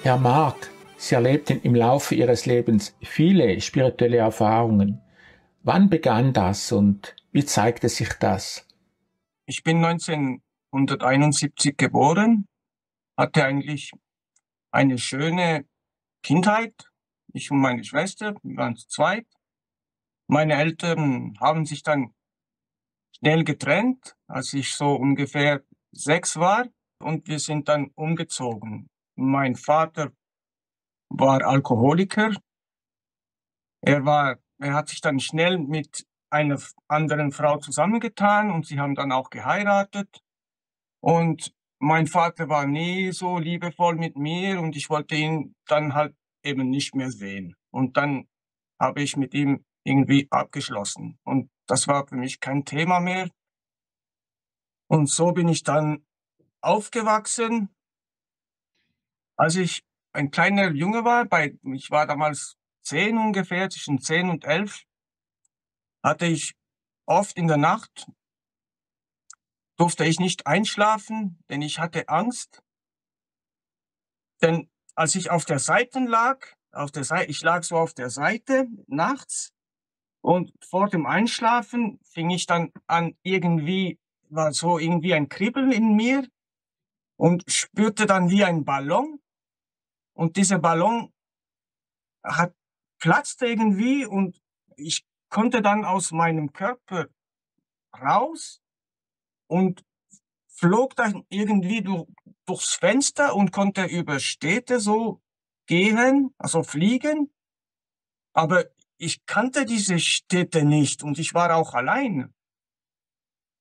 Herr Mark, Sie erlebten im Laufe Ihres Lebens viele spirituelle Erfahrungen. Wann begann das und wie zeigte sich das? Ich bin 1971 geboren, hatte eigentlich eine schöne Kindheit. Ich und meine Schwester, wir waren zu zweit. Meine Eltern haben sich dann schnell getrennt, als ich so ungefähr 6 war, und wir sind dann umgezogen. Mein Vater war Alkoholiker. Er hat sich dann schnell mit einer anderen Frau zusammengetan und sie haben dann auch geheiratet. Und mein Vater war nie so liebevoll mit mir und ich wollte ihn dann halt eben nicht mehr sehen. Und dann habe ich mit ihm irgendwie abgeschlossen. Und das war für mich kein Thema mehr. Und so bin ich dann aufgewachsen. Als ich ein kleiner Junge war, ich war damals 10 ungefähr, zwischen 10 und 11, hatte ich oft in der Nacht, durfte ich nicht einschlafen, denn ich hatte Angst. Denn als ich auf der Seite lag, ich lag so auf der Seite nachts und vor dem Einschlafen fing ich dann an, war so irgendwie ein Kribbeln in mir und spürte dann wie ein Ballon. Und dieser Ballon hat platzte irgendwie und ich konnte dann aus meinem Körper raus und flog dann irgendwie durchs Fenster und konnte über Städte so gehen, also fliegen. Aber ich kannte diese Städte nicht und ich war auch allein.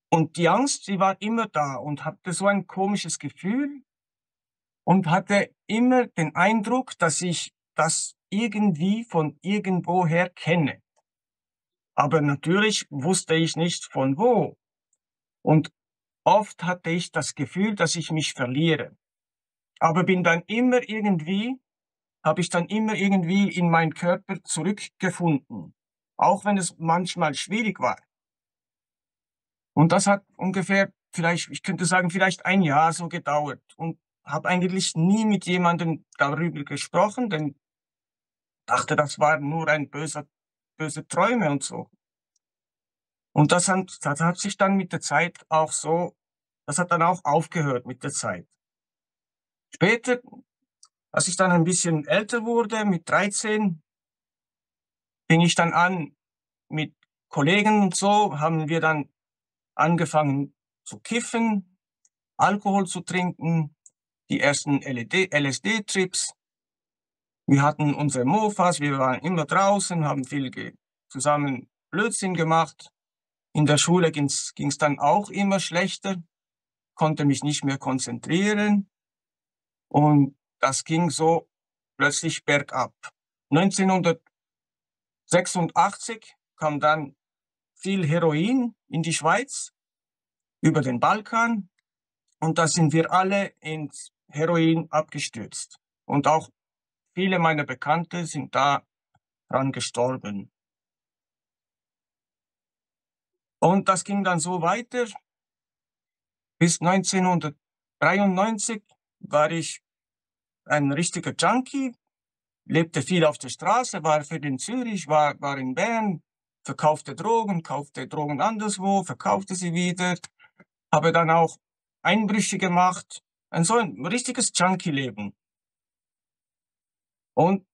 Und die Angst, sie war immer da und hatte so ein komisches Gefühl und hatte immer den Eindruck, dass ich das irgendwie von irgendwoher kenne. Aber natürlich wusste ich nicht von wo. Und oft hatte ich das Gefühl, dass ich mich verliere. Aber habe ich dann immer irgendwie in meinen Körper zurückgefunden. Auch wenn es manchmal schwierig war. Und das hat ungefähr ich könnte sagen, vielleicht ein Jahr so gedauert und habe eigentlich nie mit jemandem darüber gesprochen, denn dachte, das waren nur böse Träume und so. Und das hat sich dann mit der Zeit auch so, das hat dann auch aufgehört mit der Zeit. Später, als ich dann ein bisschen älter wurde, mit 13, fing ich dann an mit Kollegen und so, haben wir dann angefangen zu kiffen, Alkohol zu trinken, die ersten LSD-Trips. Wir hatten unsere Mofas, wir waren immer draußen, haben zusammen Blödsinn gemacht. In der Schule ging's dann auch immer schlechter, konnte mich nicht mehr konzentrieren und das ging so plötzlich bergab. 1986 kam dann viel Heroin in die Schweiz über den Balkan und da sind wir alle ins Heroin abgestürzt. Und auch viele meiner Bekannte sind daran gestorben. Und das ging dann so weiter. Bis 1993 war ich ein richtiger Junkie, lebte viel auf der Straße, war viel in Zürich, war in Bern, kaufte Drogen anderswo, verkaufte sie wieder, habe dann auch Einbrüche gemacht. So ein richtiges Junkie-Leben. Und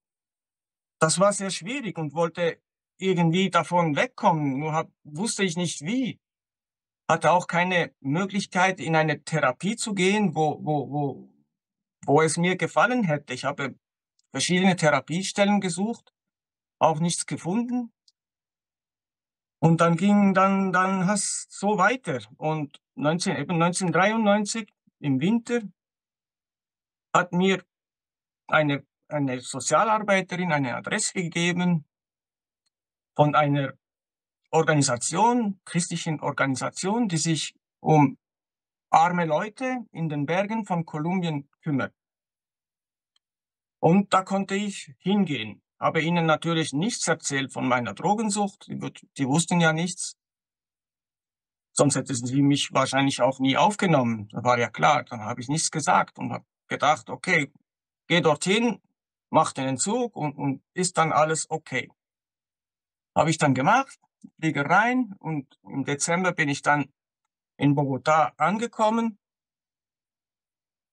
das war sehr schwierig und wollte irgendwie davon wegkommen, wusste ich nicht wie. Hatte auch keine Möglichkeit, in eine Therapie zu gehen, wo es mir gefallen hätte. Ich habe verschiedene Therapiestellen gesucht, auch nichts gefunden. Und dann hast so weiter. Und 1993 im Winter hat mir eine Sozialarbeiterin eine Adresse gegeben von einer christlichen Organisation, die sich um arme Leute in den Bergen von Kolumbien kümmert. Und da konnte ich hingehen. Habe ihnen natürlich nichts erzählt von meiner Drogensucht. Die wussten ja nichts. Sonst hätten sie mich wahrscheinlich auch nie aufgenommen. Das war ja klar. Dann habe ich nichts gesagt und habe gedacht, okay, geh dorthin, mach den Entzug und ist dann alles okay. Habe ich dann gemacht, fliege rein und im Dezember bin ich dann in Bogotá angekommen,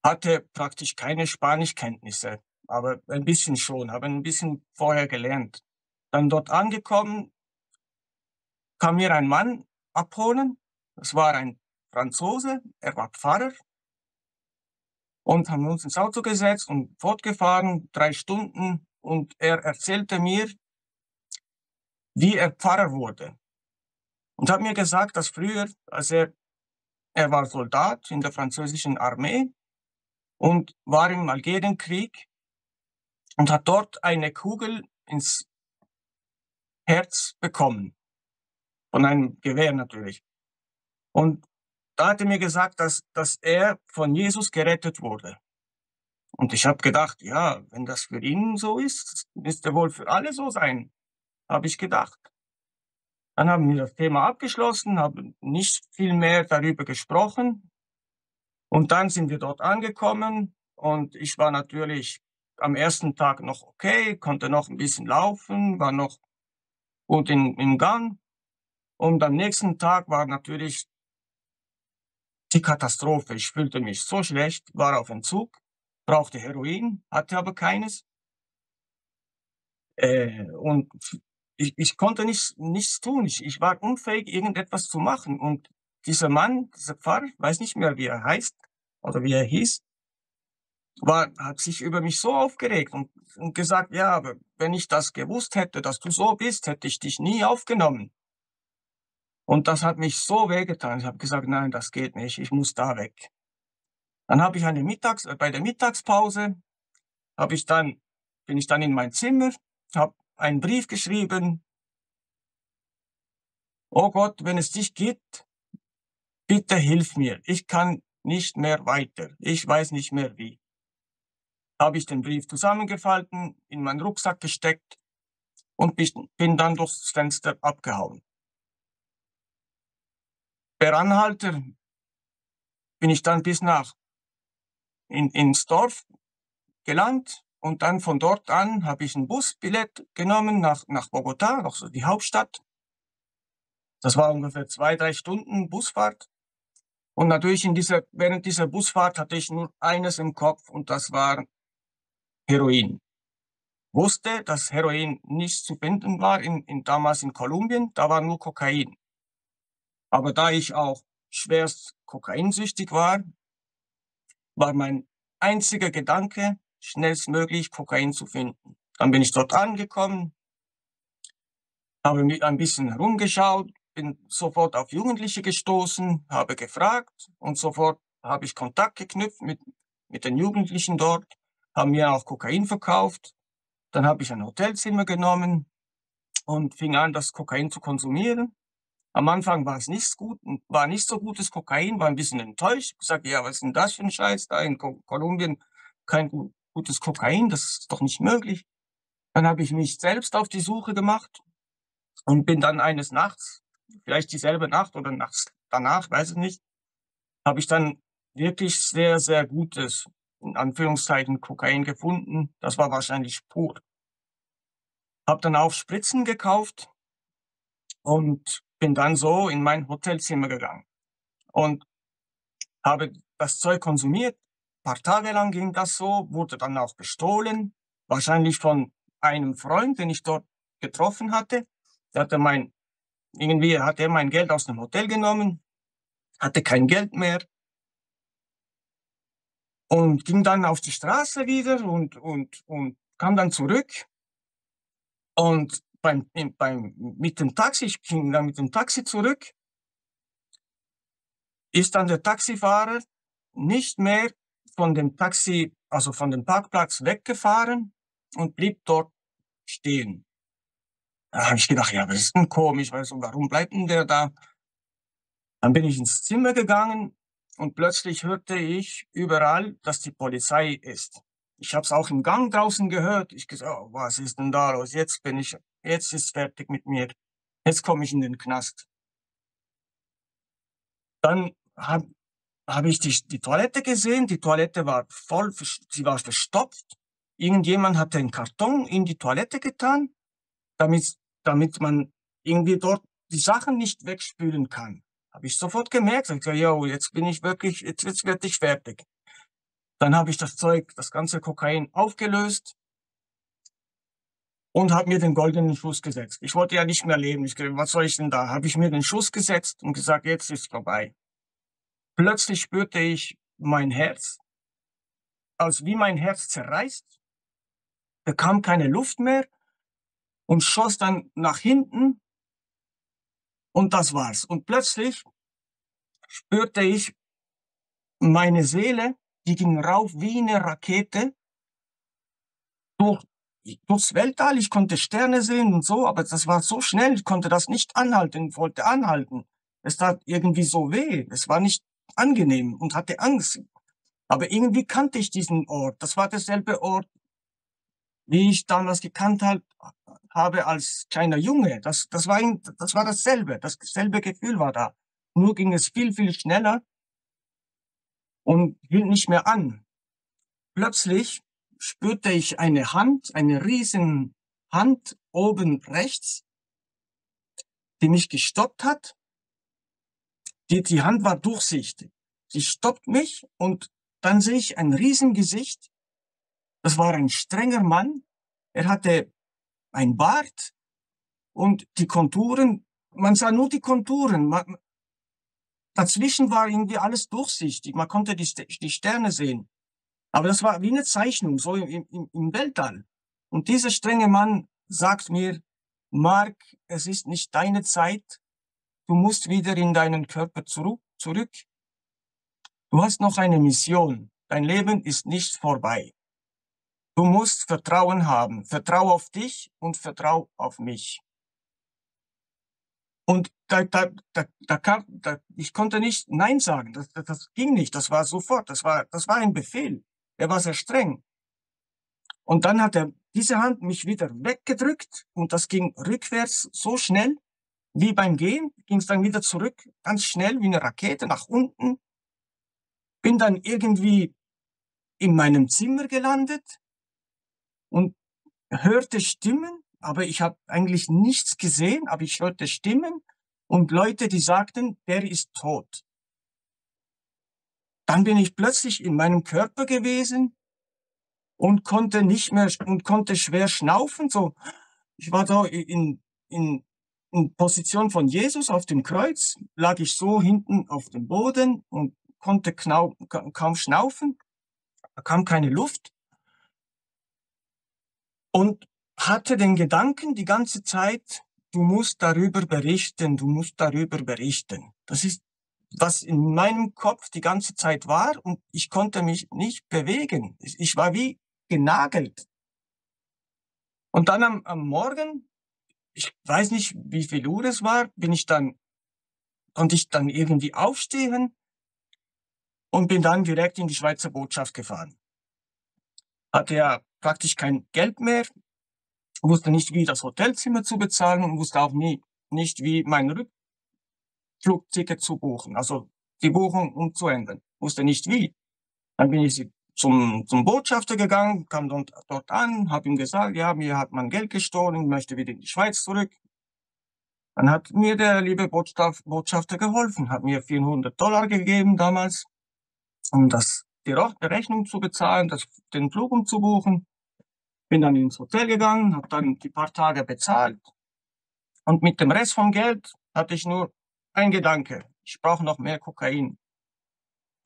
hatte praktisch keine Spanischkenntnisse, aber ein bisschen schon, habe ein bisschen vorher gelernt. Dann dort angekommen, kam mir ein Mann abholen. Das war ein Franzose, er war Pfarrer und haben uns ins Auto gesetzt und fortgefahren, 3 Stunden. Und er erzählte mir, wie er Pfarrer wurde. Und hat mir gesagt, dass früher, er war Soldat in der französischen Armee und war im Algerienkrieg und hat dort eine Kugel ins Herz bekommen, von einem Gewehr natürlich. Und da hat er mir gesagt, dass er von Jesus gerettet wurde. Und ich habe gedacht, ja, wenn das für ihn so ist, müsste wohl für alle so sein, habe ich gedacht. Dann haben wir das Thema abgeschlossen, haben nicht viel mehr darüber gesprochen. Und dann sind wir dort angekommen und ich war natürlich am ersten Tag noch okay, konnte noch ein bisschen laufen, war noch gut im Gang. Und am nächsten Tag war natürlich die Katastrophe. Ich fühlte mich so schlecht, war auf Entzug, brauchte Heroin, hatte aber keines. Und ich konnte nichts tun. Ich war unfähig, irgendetwas zu machen. Und dieser Mann, dieser Pfarrer, weiß nicht mehr, wie er heißt oder wie er hieß, hat sich über mich so aufgeregt und gesagt, ja, aber wenn ich das gewusst hätte, dass du so bist, hätte ich dich nie aufgenommen. Und das hat mich so wehgetan. Ich habe gesagt, nein, das geht nicht, ich muss da weg. Dann habe ich bei der Mittagspause bin ich dann in mein Zimmer, habe einen Brief geschrieben: Oh Gott, wenn es dich gibt, bitte hilf mir. Ich kann nicht mehr weiter. Ich weiß nicht mehr wie. Habe ich den Brief zusammengefalten, in meinen Rucksack gesteckt und bin dann durchs Fenster abgehauen. Per Anhalter bin ich dann bis ins Dorf gelangt und dann von dort an habe ich ein Busbillett genommen nach Bogotá, also die Hauptstadt. Das war ungefähr 2, 3 Stunden Busfahrt. Und natürlich während dieser Busfahrt hatte ich nur eines im Kopf und das war Heroin. Wusste, dass Heroin nicht zu finden war damals in Kolumbien, da war nur Kokain. Aber da ich auch schwerst kokainsüchtig war mein einziger Gedanke, schnellstmöglich Kokain zu finden. Dann bin ich dort angekommen, habe mir ein bisschen herumgeschaut, bin sofort auf Jugendliche gestoßen, habe gefragt und sofort habe ich Kontakt geknüpft mit den Jugendlichen dort, haben mir auch Kokain verkauft. Dann habe ich ein Hotelzimmer genommen und fing an, das Kokain zu konsumieren. Am Anfang war es nicht gut, war nicht so gutes Kokain, war ein bisschen enttäuscht. Ich sagte, ja, was ist denn das für ein Scheiß da in Kolumbien? Kein gutes Kokain, das ist doch nicht möglich. Dann habe ich mich selbst auf die Suche gemacht und bin dann eines Nachts, vielleicht dieselbe Nacht oder nachts danach, weiß ich nicht, habe ich dann wirklich sehr, sehr gutes, in Anführungszeichen, Kokain gefunden. Das war wahrscheinlich pur. Habe dann auch Spritzen gekauft und bin dann so in mein Hotelzimmer gegangen und habe das Zeug konsumiert. Ein paar Tage lang ging das so, wurde dann auch gestohlen, wahrscheinlich von einem Freund, den ich dort getroffen hatte. Irgendwie hat er mein Geld aus dem Hotel genommen, hatte kein Geld mehr und ging dann auf die Straße wieder und kam dann zurück. Und mit dem Taxi, ich ging dann mit dem Taxi zurück, ist dann der Taxifahrer nicht mehr also von dem Parkplatz weggefahren und blieb dort stehen. Da habe ich gedacht, ja, das ist denn komisch, also warum bleibt denn der da? Dann bin ich ins Zimmer gegangen und plötzlich hörte ich überall, dass die Polizei ist. Ich habe es auch im Gang draußen gehört. Ich gesagt, oh, was ist denn da los? Jetzt ist fertig mit mir. Jetzt komme ich in den Knast. Dann habe ich die Toilette gesehen. Die Toilette war sie war verstopft. irgendjemand hat den Karton in die Toilette getan, damit man irgendwie dort die Sachen nicht wegspülen kann. Habe ich sofort gemerkt. Ich gesagt, yo, jetzt bin ich wirklich, jetzt werde ich fertig. Dann habe ich das Zeug, das ganze Kokain aufgelöst und habe mir den goldenen Schuss gesetzt. Ich wollte ja nicht mehr leben. Was soll ich denn da? Habe ich mir den Schuss gesetzt und gesagt, jetzt ist vorbei. Plötzlich spürte ich mein Herz, als wie mein Herz zerreißt, bekam keine Luft mehr und schoss dann nach hinten und das war's. Und plötzlich spürte ich meine Seele, die ging rauf wie eine Rakete durch, durchs Weltall. Ich konnte Sterne sehen und so, aber das war so schnell, ich konnte das nicht anhalten, ich wollte anhalten. Es tat irgendwie so weh, es war nicht angenehm und hatte Angst. Aber irgendwie kannte ich diesen Ort. Das war derselbe Ort, wie ich damals gekannt habe als kleiner Junge. Das war dasselbe. Dasselbe Gefühl war da. Nur ging es viel, viel schneller und hielt nicht mehr an. Plötzlich spürte ich eine Hand, eine riesen Hand oben rechts, die mich gestoppt hat. Die Hand war durchsichtig. Sie stoppt mich und dann sehe ich ein Riesengesicht. Das war ein strenger Mann. Er hatte ein Bart und die Konturen, man sah nur die Konturen. Dazwischen war irgendwie alles durchsichtig. Man konnte die Sterne sehen. Aber das war wie eine Zeichnung, so im Weltall. Und dieser strenge Mann sagt mir, Mark, es ist nicht deine Zeit. Du musst wieder in deinen Körper zurück. Du hast noch eine Mission. Dein Leben ist nicht vorbei. Du musst Vertrauen haben. Vertrau auf dich und vertrau auf mich. Und ich konnte nicht Nein sagen. Das ging nicht. Das war sofort. Das war ein Befehl. Er war sehr streng. Und dann hat er diese Hand mich wieder weggedrückt und das ging rückwärts so schnell, wie beim Gehen, ging es dann wieder zurück, ganz schnell wie eine Rakete nach unten. Bin dann irgendwie in meinem Zimmer gelandet und hörte Stimmen, aber ich habe eigentlich nichts gesehen, aber ich hörte Stimmen und Leute, die sagten, der ist tot. Dann bin ich plötzlich in meinem Körper gewesen und konnte schwer schnaufen, so. Ich war da in Position von Jesus auf dem Kreuz, lag ich so hinten auf dem Boden und konnte kaum schnaufen, da kam keine Luft und hatte den Gedanken die ganze Zeit, du musst darüber berichten, du musst darüber berichten. Das ist, was in meinem Kopf die ganze Zeit war und ich konnte mich nicht bewegen. Ich war wie genagelt. Und dann am Morgen, ich weiß nicht, wie viel Uhr es war, konnte ich dann irgendwie aufstehen und bin dann direkt in die Schweizer Botschaft gefahren. Hatte ja praktisch kein Geld mehr, wusste nicht, wie das Hotelzimmer zu bezahlen und wusste auch nicht, wie mein Rückflugticket zu buchen, also die Buchung umzuändern. Wusste nicht wie. Dann bin ich zum Botschafter gegangen, kam dort an, habe ihm gesagt, ja, mir hat man Geld gestohlen, möchte wieder in die Schweiz zurück. Dann hat mir der liebe Botschafter geholfen, hat mir $400 gegeben damals, um die Rechnung zu bezahlen, den Flug umzubuchen. Bin dann ins Hotel gegangen, habe dann die paar Tage bezahlt und mit dem Rest vom Geld hatte ich nur ein Gedanke, ich brauche noch mehr Kokain.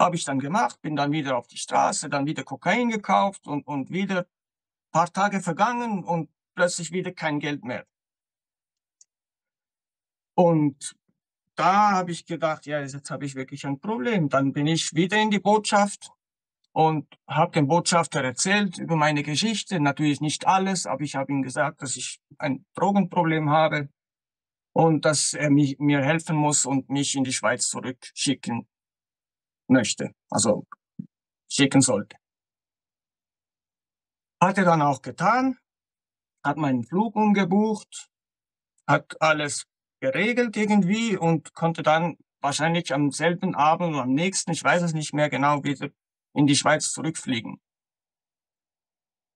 Habe ich dann gemacht, bin dann wieder auf die Straße, dann wieder Kokain gekauft und wieder ein paar Tage vergangen und plötzlich wieder kein Geld mehr. Und da habe ich gedacht, ja, jetzt habe ich wirklich ein Problem. Dann bin ich wieder in die Botschaft und habe dem Botschafter erzählt über meine Geschichte. Natürlich nicht alles, aber ich habe ihm gesagt, dass ich ein Drogenproblem habe und dass er mir helfen muss und mich in die Schweiz zurückschicken möchte, also schicken sollte. Hat er dann auch getan, hat meinen Flug umgebucht, hat alles geregelt irgendwie und konnte dann wahrscheinlich am selben Abend oder am nächsten, ich weiß es nicht mehr genau, wieder in die Schweiz zurückfliegen.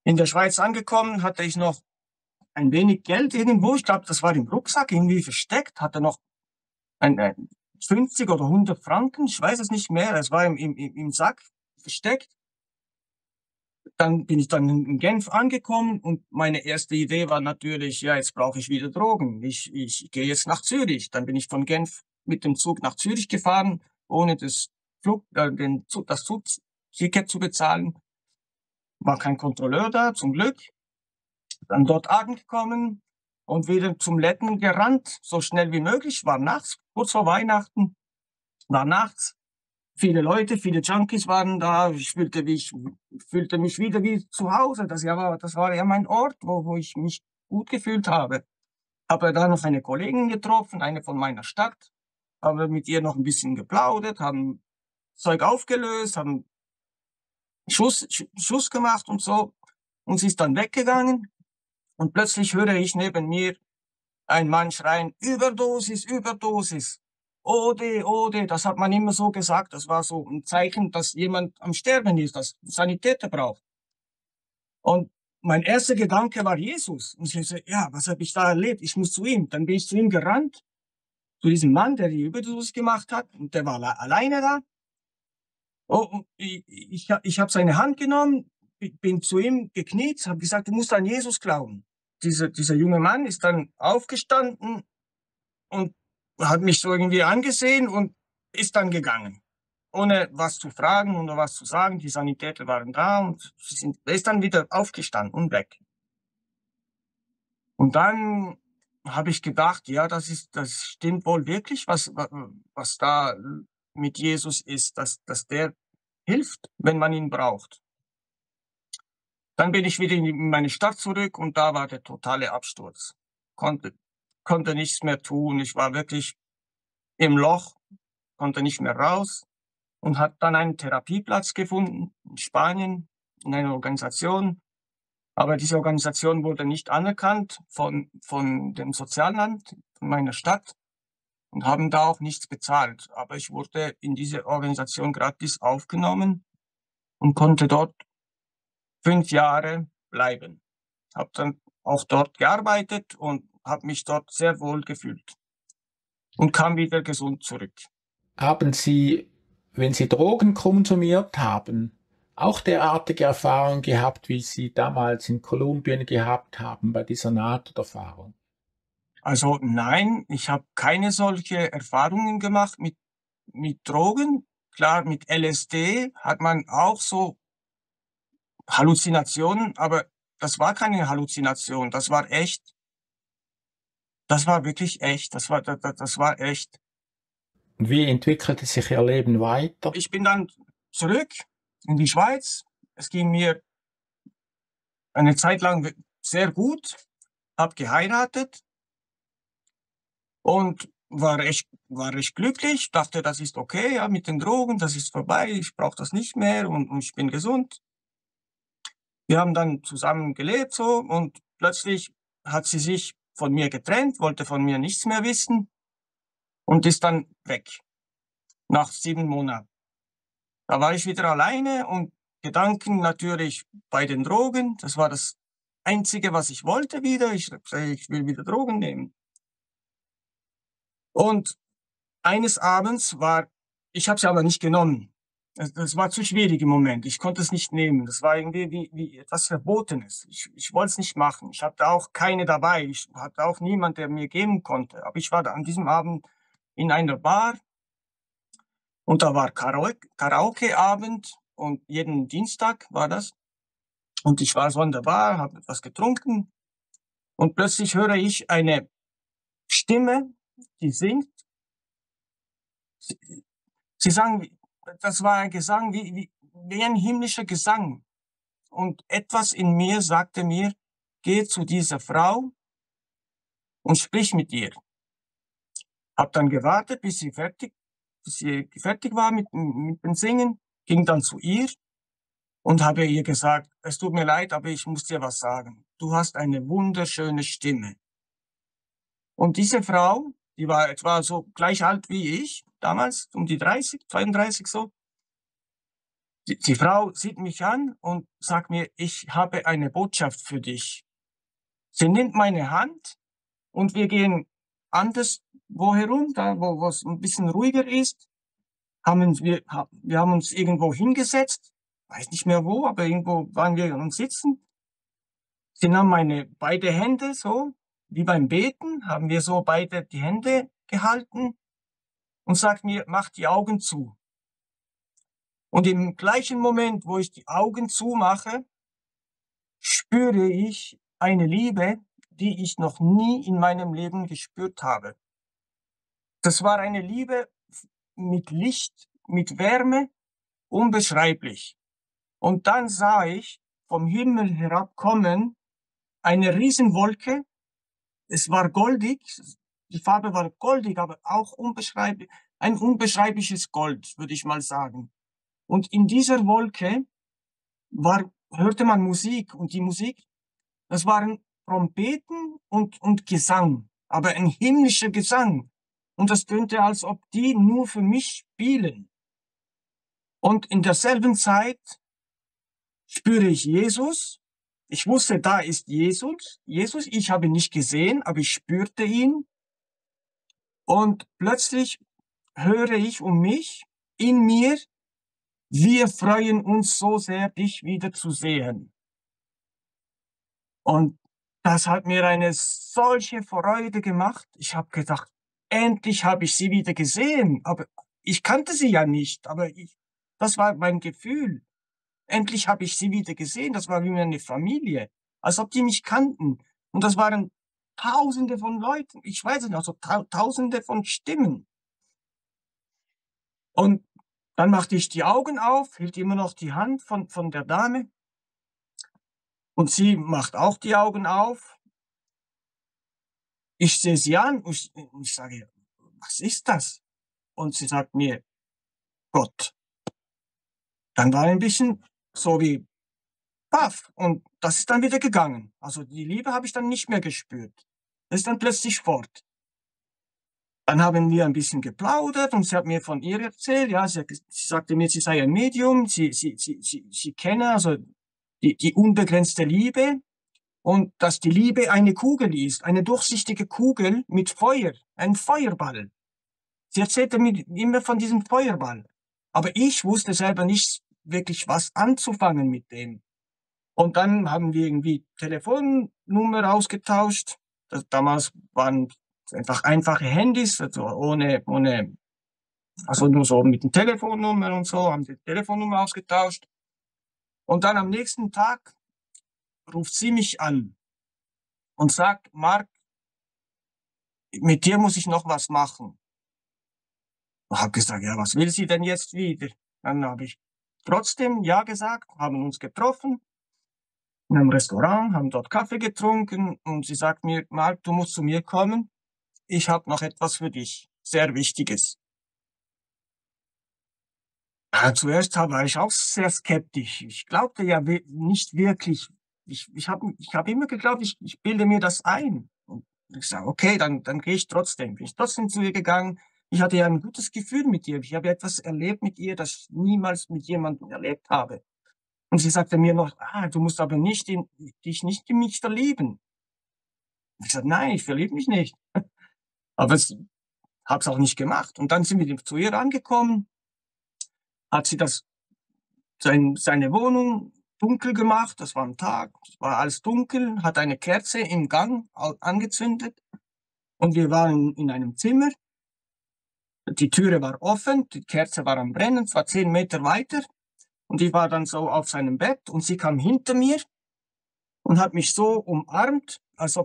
In der Schweiz angekommen, hatte ich noch ein wenig Geld irgendwo. Ich glaube, das war im Rucksack irgendwie versteckt. Hatte noch ein 50 oder 100 Franken. Ich weiß es nicht mehr. Es war im Sack versteckt. Dann bin ich dann in Genf angekommen und meine erste Idee war natürlich, ja, jetzt brauche ich wieder Drogen. Ich gehe jetzt nach Zürich. Dann bin ich von Genf mit dem Zug nach Zürich gefahren, ohne das Zugticket zu bezahlen. War kein Kontrolleur da, zum Glück. Dann dort angekommen und wieder zum Letten gerannt, so schnell wie möglich. War nachts, kurz vor Weihnachten, war nachts. Viele Leute, viele Junkies waren da. Ich fühlte mich wieder wie zu Hause. Das war ja mein Ort, wo ich mich gut gefühlt habe. Habe da noch eine Kollegin getroffen, eine von meiner Stadt. Habe mit ihr noch ein bisschen geplaudert, haben Zeug aufgelöst, haben Schuss gemacht und so. Und sie ist dann weggegangen. Und plötzlich höre ich neben mir ein Mann schreien, Überdosis, Überdosis. Ode, Ode, das hat man immer so gesagt. Das war so ein Zeichen, dass jemand am Sterben ist, dass Sanitäter braucht. Und mein erster Gedanke war Jesus. Und ich so, ja, was habe ich da erlebt? Ich muss zu ihm. Dann bin ich zu ihm gerannt, zu diesem Mann, der die Überdosis gemacht hat. Und der war alleine da. Oh, und ich habe seine Hand genommen, bin zu ihm gekniet, habe gesagt, du musst an Jesus glauben. Dieser junge Mann ist dann aufgestanden und hat mich so irgendwie angesehen und ist dann gegangen. Ohne was zu fragen oder was zu sagen. Die Sanitäter waren da und er ist dann wieder aufgestanden und weg. Und dann habe ich gedacht, ja, das stimmt wohl wirklich, was da mit Jesus ist, dass der hilft, wenn man ihn braucht. Dann bin ich wieder in meine Stadt zurück und da war der totale Absturz. Konnte nichts mehr tun. Ich war wirklich im Loch, konnte nicht mehr raus und habe dann einen Therapieplatz gefunden in Spanien, in einer Organisation. Aber diese Organisation wurde nicht anerkannt von dem Sozialamt von meiner Stadt und haben da auch nichts bezahlt. Aber ich wurde in diese Organisation gratis aufgenommen und konnte dort 5 Jahre bleiben. Habe dann auch dort gearbeitet und habe mich dort sehr wohl gefühlt und kam wieder gesund zurück. Haben Sie, wenn Sie Drogen konsumiert haben, auch derartige Erfahrungen gehabt, wie Sie damals in Kolumbien gehabt haben bei dieser Nahtoderfahrung? Also nein, ich habe keine solche Erfahrungen gemacht mit Drogen. Klar, mit LSD hat man auch so Halluzinationen, aber das war keine Halluzination, das war echt. Das war wirklich echt, das war echt. Und wie entwickelte sich Ihr Leben weiter? Ich bin dann zurück in die Schweiz. Es ging mir eine Zeit lang sehr gut, habe geheiratet und war recht glücklich, dachte, das ist okay, ja, mit den Drogen, das ist vorbei, ich brauche das nicht mehr und ich bin gesund. Wir haben dann zusammen gelebt so und plötzlich hat sie sich von mir getrennt, wollte von mir nichts mehr wissen und ist dann weg nach 7 Monaten. Da war ich wieder alleine und Gedanken natürlich bei den Drogen. Das war das Einzige, was ich wollte wieder. Ich will wieder Drogen nehmen. Und eines Abends ich habe sie aber nicht genommen. Das war zu schwierig im Moment. Ich konnte es nicht nehmen. Das war irgendwie wie etwas Verbotenes. Ich wollte es nicht machen. Ich hatte auch keine dabei. Ich hatte auch niemand, der mir geben konnte. Aber ich war da an diesem Abend in einer Bar und da war Karaoke-Abend und jeden Dienstag war das. Und ich war so an der Bar, habe etwas getrunken und plötzlich höre ich eine Stimme, die singt. Sie sagen, das war ein Gesang wie ein himmlischer Gesang. Und etwas in mir sagte mir, geh zu dieser Frau und sprich mit ihr. Hab dann gewartet, bis sie fertig war mit dem Singen, ging dann zu ihr und habe ihr gesagt, es tut mir leid, aber ich muss dir was sagen. Du hast eine wunderschöne Stimme. Und diese Frau, die war etwa so gleich alt wie ich, damals, um die 30, 32 so, Die Frau sieht mich an und sagt mir, ich habe eine Botschaft für dich. Sie nimmt meine Hand und wir gehen anderswo herum, da wo es ein bisschen ruhiger ist. Wir haben uns irgendwo hingesetzt, weiß nicht mehr wo, aber irgendwo waren wir am Sitzen. Sie nahm meine beide Hände so, wie beim Beten, haben wir so beide die Hände gehalten und sagt mir, mach die Augen zu. Und im gleichen Moment, wo ich die Augen zumache, spüre ich eine Liebe, die ich noch nie in meinem Leben gespürt habe. Das war eine Liebe mit Licht, mit Wärme, unbeschreiblich. Und dann sah ich vom Himmel herabkommen eine Riesenwolke. Es war goldig, die Farbe war goldig, aber auch unbeschreiblich, ein unbeschreibliches Gold, würde ich mal sagen. Und in dieser Wolke hörte man Musik und die Musik, das waren Trompeten und Gesang, aber ein himmlischer Gesang. Und das tönte, als ob die nur für mich spielen. Und in derselben Zeit spüre ich Jesus. Ich wusste, da ist Jesus. Jesus, ich habe ihn nicht gesehen, aber ich spürte ihn. Und plötzlich höre ich um mich, in mir, wir freuen uns so sehr, dich wieder zu sehen. Und das hat mir eine solche Freude gemacht. Ich habe gedacht, endlich habe ich sie wieder gesehen. Aber ich kannte sie ja nicht. Das war mein Gefühl. Endlich habe ich sie wieder gesehen. Das war wie meine Familie. Als ob die mich kannten. Und das waren Tausende von Leuten. Ich weiß nicht, also Tausende von Stimmen. Und dann machte ich die Augen auf, hielt immer noch die Hand von der Dame. Und sie macht auch die Augen auf. Ich sehe sie an und ich sage, was ist das? Und sie sagt mir, Gott. Dann war ein bisschen so wie baff und das ist dann wieder gegangen. Also die Liebe habe ich dann nicht mehr gespürt. Das ist dann plötzlich fort. Dann haben wir ein bisschen geplaudert und sie hat mir von ihr erzählt. Ja, sie sagte mir, sie sei ein Medium, sie kenne also die unbegrenzte Liebe und dass die Liebe eine Kugel ist, eine durchsichtige Kugel mit Feuer, ein Feuerball. Sie erzählte mir immer von diesem Feuerball. Aber ich wusste selber nicht wirklich, was anzufangen mit dem. Und dann haben wir irgendwie Telefonnummer ausgetauscht. Damals waren einfach einfache Handys, also also nur so mit den Telefonnummern und so, haben die Telefonnummer ausgetauscht. Und dann am nächsten Tag ruft sie mich an und sagt, Mark, mit dir muss ich noch was machen. Ich habe gesagt, ja, was will sie denn jetzt wieder? Dann habe ich trotzdem ja gesagt, haben uns getroffen in einem Restaurant, haben dort Kaffee getrunken und sie sagt mir, Marc, du musst zu mir kommen, ich habe noch etwas für dich, sehr Wichtiges. Ja, zuerst war ich auch sehr skeptisch. Ich glaubte ja nicht wirklich. Ich hab immer geglaubt, ich bilde mir das ein. Und ich sage, okay, dann gehe ich trotzdem. Bin ich trotzdem zu ihr gegangen. Ich hatte ja ein gutes Gefühl mit ihr. Ich habe etwas erlebt mit ihr, das ich niemals mit jemandem erlebt habe. Und sie sagte mir noch, du musst aber dich nicht in mich verlieben. Ich sagte, nein, ich verliebe mich nicht. Aber ich habe es auch nicht gemacht. Und dann sind wir zu ihr angekommen, hat sie seine Wohnung dunkel gemacht, das war am Tag, es war alles dunkel, hat eine Kerze im Gang angezündet und wir waren in einem Zimmer. Die Türe war offen, die Kerze war am Brennen, es war 10 Meter weiter und ich war dann so auf seinem Bett und sie kam hinter mir und hat mich so umarmt, als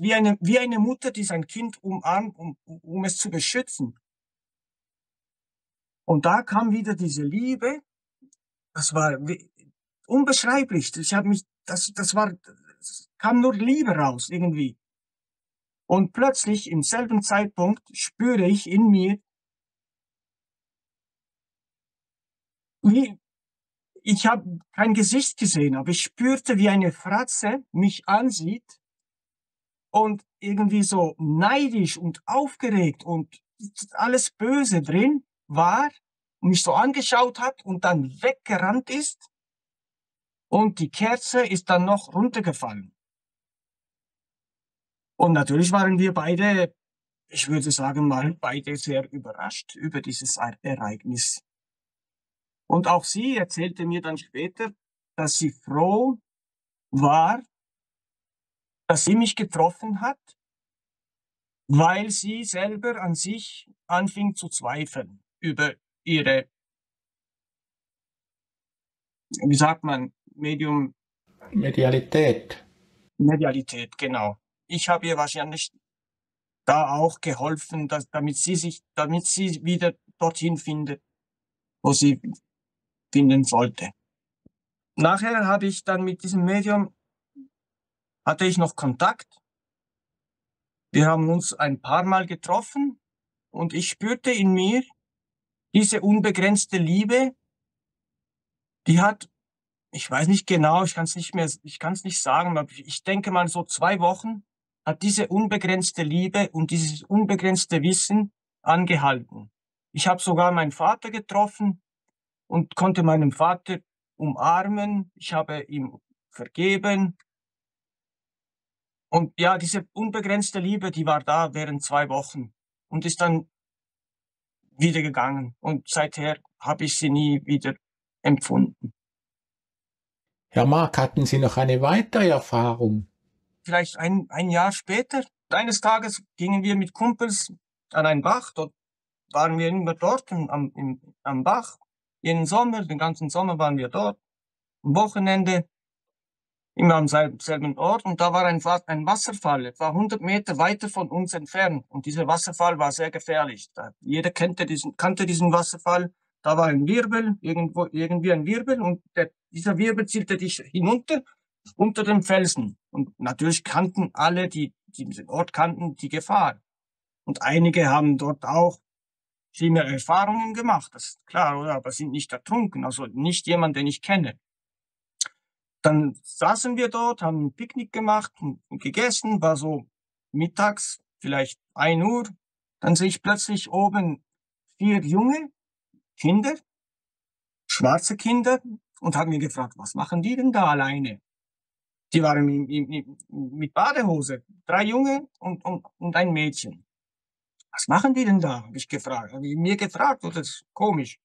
wie eine Mutter, die sein Kind umarmt, um es zu beschützen. Und da kam wieder diese Liebe, das war unbeschreiblich. Es kam nur Liebe raus irgendwie. Und plötzlich im selben Zeitpunkt spüre ich in mir, wie, ich habe kein Gesicht gesehen, aber ich spürte, wie eine Fratze mich ansieht und irgendwie so neidisch und aufgeregt und alles Böse drin war. mich so angeschaut hat und dann weggerannt ist und die Kerze ist dann noch runtergefallen. Und natürlich waren wir beide, ich würde sagen mal, beide sehr überrascht über dieses Ereignis. Und auch sie erzählte mir dann später, dass sie froh war, dass sie mich getroffen hat, weil sie selber an sich anfing zu zweifeln über ihre, wie sagt man, Medialität. Medialität, genau. Ich habe ihr wahrscheinlich da auch geholfen, damit sie wieder dorthin findet, wo sie finden sollte. Nachher habe ich dann mit diesem Medium, hatte ich noch Kontakt. Wir haben uns ein paar Mal getroffen und ich spürte in mir diese unbegrenzte Liebe, die hat, ich weiß nicht genau, ich kann es nicht sagen, aber ich denke mal so 2 Wochen hat diese unbegrenzte Liebe und dieses unbegrenzte Wissen angehalten. Ich habe sogar meinen Vater getroffen und konnte meinen Vater umarmen. Ich habe ihm vergeben. Und ja, diese unbegrenzte Liebe, die war da während 2 Wochen und ist dann wieder gegangen. Und seither habe ich sie nie wieder empfunden. Herr Mark, hatten Sie noch eine weitere Erfahrung? Vielleicht ein Jahr später, eines Tages gingen wir mit Kumpels an einen Bach. Dort waren wir immer dort am Bach. Jeden Sommer, den ganzen Sommer waren wir dort. Am Wochenende immer am selben Ort. Und da war ein Wasserfall, etwa 100 Meter weiter von uns entfernt. Und dieser Wasserfall war sehr gefährlich. Jeder kannte diesen Wasserfall. Da war ein Wirbel, irgendwie ein Wirbel. Und dieser Wirbel zielte dich hinunter unter den Felsen. Und natürlich kannten alle, die den Ort kannten, die Gefahr. Und einige haben dort auch schlimme Erfahrungen gemacht. Das ist klar, oder? Aber sind nicht ertrunken. Also nicht jemand, den ich kenne. Dann saßen wir dort, haben ein Picknick gemacht und gegessen, war so mittags, vielleicht 1 Uhr. Dann sehe ich plötzlich oben 4 junge Kinder, schwarze Kinder, und habe mich gefragt, was machen die denn da alleine? Die waren mit Badehose, 3 Junge und ein Mädchen. Was machen die denn da? Habe ich gefragt. Habe ich mir gefragt, das ist komisch.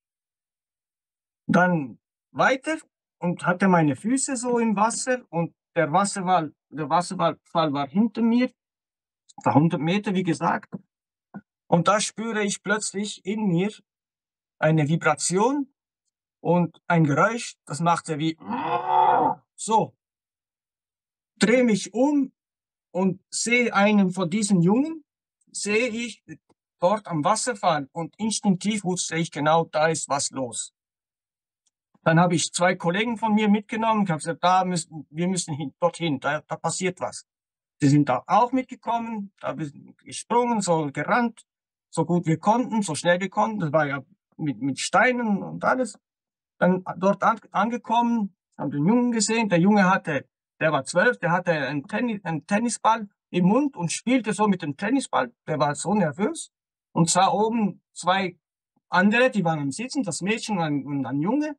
Dann weiter und hatte meine Füße so im Wasser und der Wasserfall war hinter mir, war 100 Meter, wie gesagt. Und da spüre ich plötzlich in mir eine Vibration und ein Geräusch, das machte wie so. Drehe mich um und sehe einen von diesen Jungen, sehe ich dort am Wasserfall und instinktiv wusste ich genau, da ist was los. Dann habe ich 2 Kollegen von mir mitgenommen. Ich habe gesagt, wir müssen dorthin, da passiert was. Sie sind da auch mitgekommen, da wir gesprungen, so gerannt, so gut wir konnten, so schnell wir konnten. Das war ja mit Steinen und alles. Dann dort angekommen, haben den Jungen gesehen. Der war 12, der hatte einen Tennisball im Mund und spielte so mit dem Tennisball. Der war so nervös und sah oben 2 andere, die waren am Sitzen, das Mädchen und ein Junge.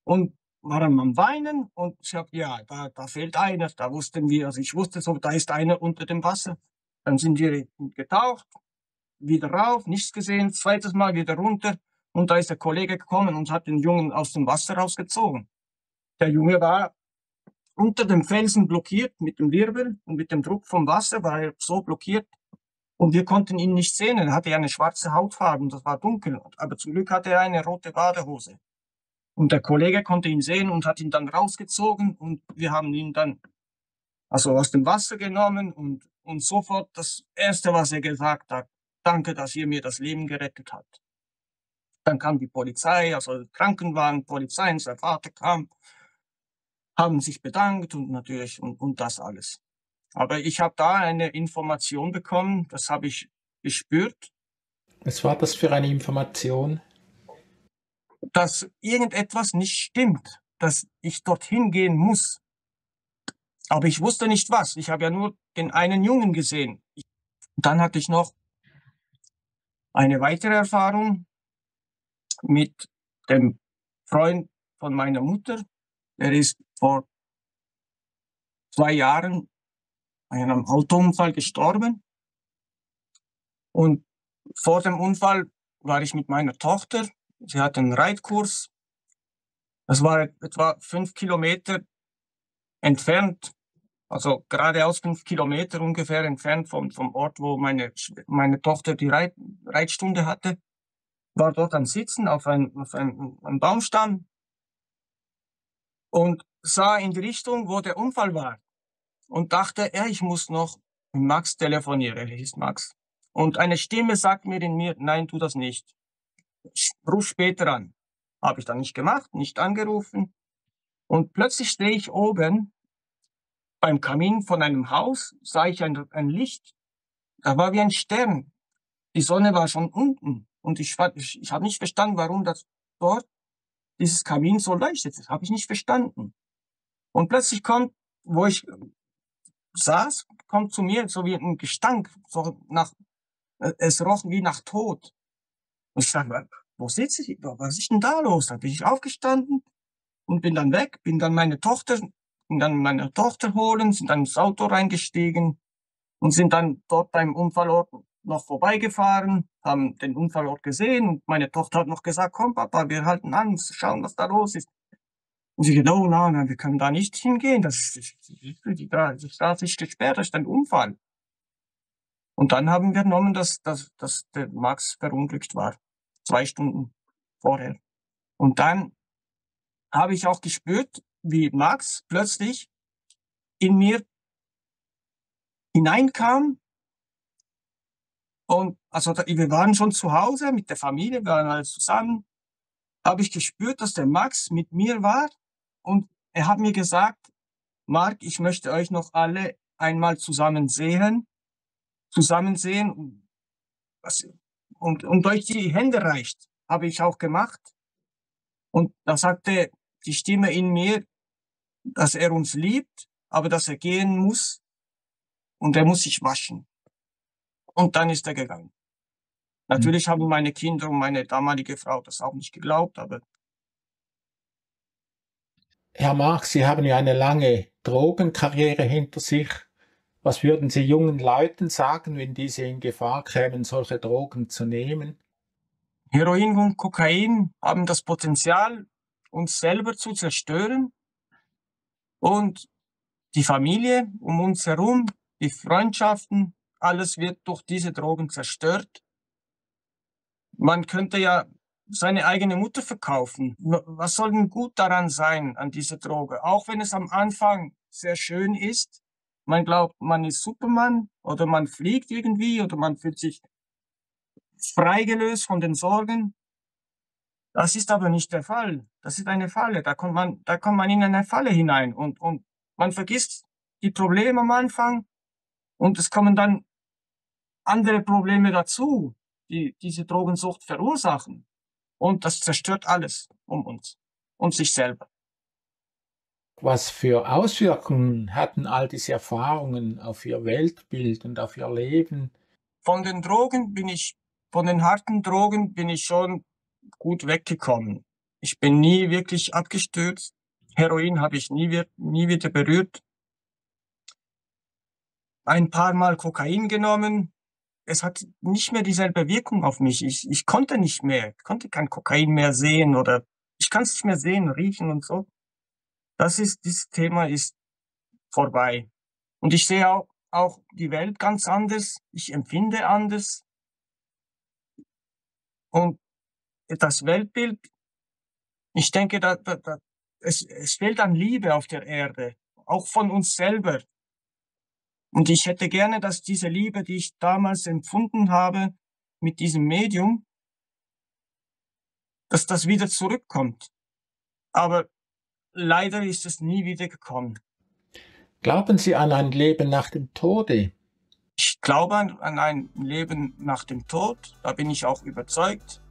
Und waren am Weinen und ich habe, ja, da fehlt einer. Da wussten wir, also ich wusste so, da ist einer unter dem Wasser. Dann sind wir getaucht, wieder rauf, nichts gesehen, zweites Mal wieder runter und da ist der Kollege gekommen und hat den Jungen aus dem Wasser rausgezogen. Der Junge war unter dem Felsen blockiert mit dem Wirbel und mit dem Druck vom Wasser war er so blockiert und wir konnten ihn nicht sehen. Er hatte ja eine schwarze Hautfarbe und das war dunkel, aber zum Glück hatte er eine rote Badehose. Und der Kollege konnte ihn sehen und hat ihn dann rausgezogen und wir haben ihn dann also aus dem Wasser genommen und sofort das Erste, was er gesagt hat, danke, dass ihr mir das Leben gerettet habt. Dann kam die Polizei, also Krankenwagen, Polizei, und sein Vater kam, haben sich bedankt und natürlich und das alles. Aber ich habe da eine Information bekommen, das habe ich gespürt, Was war das für eine Information? dass irgendetwas nicht stimmt, dass ich dorthin gehen muss. Aber ich wusste nicht was. Ich habe ja nur den einen Jungen gesehen. Dann hatte ich noch eine weitere Erfahrung. mit dem Freund von meiner Mutter. Der ist vor 2 Jahren an einem Autounfall gestorben. Und vor dem Unfall war ich mit meiner Tochter. Sie hatte einen Reitkurs. Das war etwa 5 Kilometer entfernt, also geradeaus 5 Kilometer ungefähr entfernt vom Ort, wo meine Tochter die Reitstunde hatte. War dort am Sitzen auf einem Baumstamm und sah in die Richtung, wo der Unfall war. Und dachte, ja, ich muss noch mit Max telefonieren. Er hieß Max. Und eine Stimme sagt mir in mir, nein, tu das nicht. Ruf später an. Habe ich dann nicht gemacht, nicht angerufen. Und plötzlich stehe ich oben beim Kamin von einem Haus, sah ich ein Licht. Da war wie ein Stern. Die Sonne war schon unten. Und ich habe nicht verstanden, warum das dort, dieses Kamin so leuchtet. Das habe ich nicht verstanden. Und plötzlich kommt, wo ich saß, kommt zu mir so wie ein Gestank, so es roch wie nach Tod. Und ich sage, wo sitze ich? Was ist denn da los? Da bin ich aufgestanden und bin dann weg, bin dann meine Tochter holen, sind dann ins Auto reingestiegen und sind dann dort beim Unfallort noch vorbeigefahren, haben den Unfallort gesehen und meine Tochter hat noch gesagt, komm Papa, wir halten an, schauen, was da los ist. Und sie gesagt, oh nein, wir können da nicht hingehen, die Straße ist gesperrt, das ist ein Unfall. Und dann haben wir genommen, dass der Max verunglückt war, 2 Stunden vorher. Und dann habe ich auch gespürt, wie Max plötzlich in mir hineinkam. Und also wir waren schon zu Hause mit der Familie, wir waren alles zusammen. Habe ich gespürt, dass der Max mit mir war. Und er hat mir gesagt, Mark, ich möchte euch noch alle einmal zusammen sehen und euch die Hände reicht. Habe ich auch gemacht. Und da sagte die Stimme in mir, dass er uns liebt, aber dass er gehen muss und er muss sich waschen. Und dann ist er gegangen. Natürlich haben meine Kinder und meine damalige Frau das auch nicht geglaubt, aber Herr Marx, Sie haben ja eine lange Drogenkarriere hinter sich. Was würden Sie jungen Leuten sagen, wenn diese in Gefahr kämen, solche Drogen zu nehmen? Heroin und Kokain haben das Potenzial, uns selber zu zerstören und die Familie um uns herum, die Freundschaften, alles wird durch diese Drogen zerstört. Man könnte ja seine eigene Mutter verkaufen. Was soll denn gut daran sein, an dieser Droge? Auch wenn es am Anfang sehr schön ist. Man glaubt, man ist Superman oder man fliegt irgendwie oder man fühlt sich freigelöst von den Sorgen. Das ist aber nicht der Fall. Das ist eine Falle. Da kommt man in eine Falle hinein und man vergisst die Probleme am Anfang und es kommen dann andere Probleme dazu, die diese Drogensucht verursachen. Und das zerstört alles um uns und sich selber. Was für Auswirkungen hatten all diese Erfahrungen auf Ihr Weltbild und auf Ihr Leben? Von den harten Drogen bin ich schon gut weggekommen. Ich bin nie wirklich abgestürzt. Heroin habe ich nie wieder berührt. Ein paar Mal Kokain genommen. Es hat nicht mehr dieselbe Wirkung auf mich. Ich konnte nicht mehr, konnte kein Kokain mehr sehen oder ich kann es nicht mehr sehen, riechen und so. Dieses Thema ist vorbei. Und ich sehe auch die Welt ganz anders. Ich empfinde anders. Und das Weltbild, ich denke, es fehlt an Liebe auf der Erde, auch von uns selber. Und ich hätte gerne, dass diese Liebe, die ich damals empfunden habe mit diesem Medium, dass das wieder zurückkommt. Aber leider ist es nie wieder gekommen. Glauben Sie an ein Leben nach dem Tode? Ich glaube an ein Leben nach dem Tod, da bin ich auch überzeugt.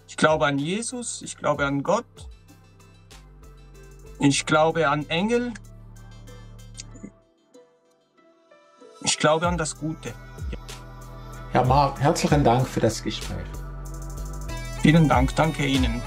Ich glaube an Jesus, ich glaube an Gott, ich glaube an Engel, ich glaube an das Gute. Herr Mark, herzlichen Dank für das Gespräch. Vielen Dank, danke Ihnen.